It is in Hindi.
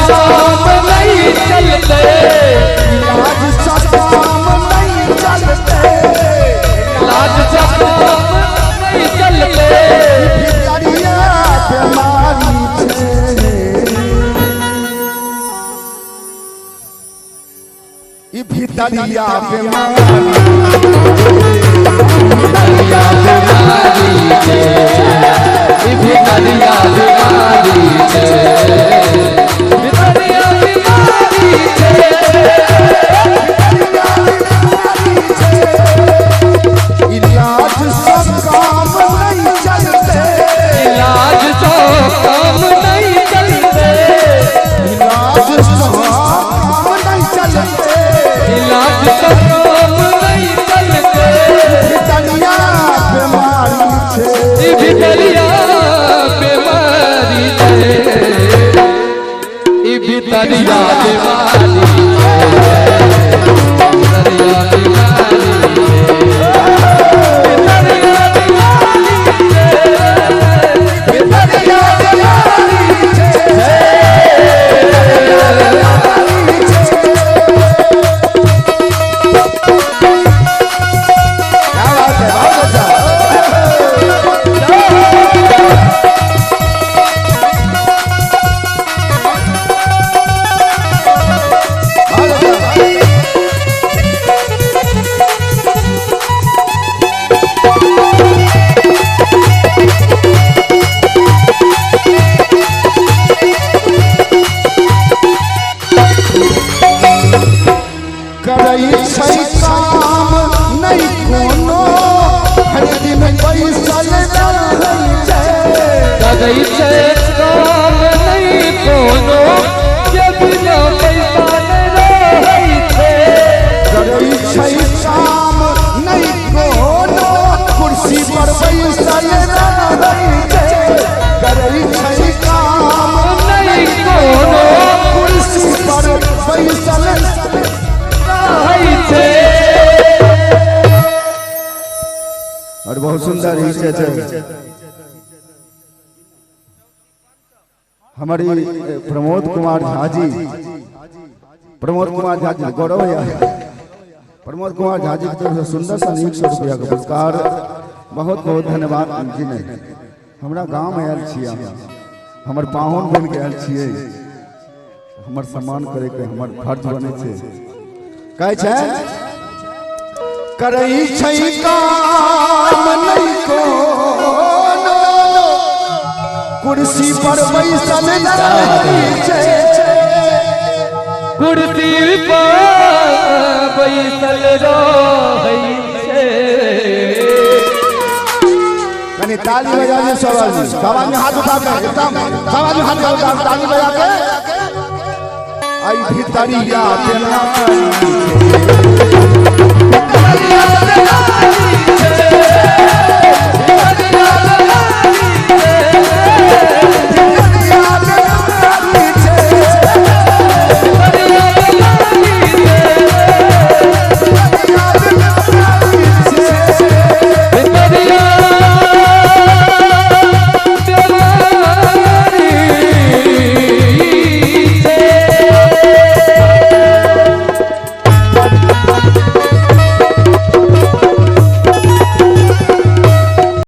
काम नहीं चलते, लाज सा काम नहीं चलते, लाज सा काम नहीं चलते। भितरिया बीमारी छे, ई भितरिया बीमारी, भितरिया बीमारी छे, ई भितरिया बीमारी छे, भितरिया बीमारी छे, इलाज सब काम नहीं चलते, इलाज तो काम नहीं चलते, इलाज सब काम नहीं चलते, इलाज तो काम नहीं चलते। भितरिया बीमारी छे, ई भितरिया बीमारी छे, ई भितरिया बीमारी छे, भितरिया बीमारी करई छै काम नहीं कोनो, हर दिन बैसल रहै छै, करई छै काम नहीं कोनो, के बिना पैसा नहीं रहै छै। करई छै काम नहीं कोनो, कुर्सी पर बैसल रहै छै, करई छै काम नहीं कोनो, कुर्सी पर बैसल रहै छै। और बहुत सुंदर ही छै हमारी प्रमोद कुमार झा जी, प्रमोद कुमार झा जी गौरव है, प्रमोद कुमार झा जी के सुंदर सा 100 रुपया का पुरस्कार, बहुत बहुत धन्यवाद जी ने। हमरा गाँव में आयल छियै, हमर पाहुन बन के आयल छियै, हमर सम्मान करे के हमर फर्ज बने छै। कहै छै करई छै काम नहीं कोनो, कुर्सी पर बैसल रहै छै, कुर्सी पर बैसल रहै छै। कनी ताली बजा दे सब आदमी, सब आदमी हाथ उठा के एकदम सब आदमी हाथ उठा के ताली बजा के आई भितरिया बीमारी छे, भितरिया बीमारी छे।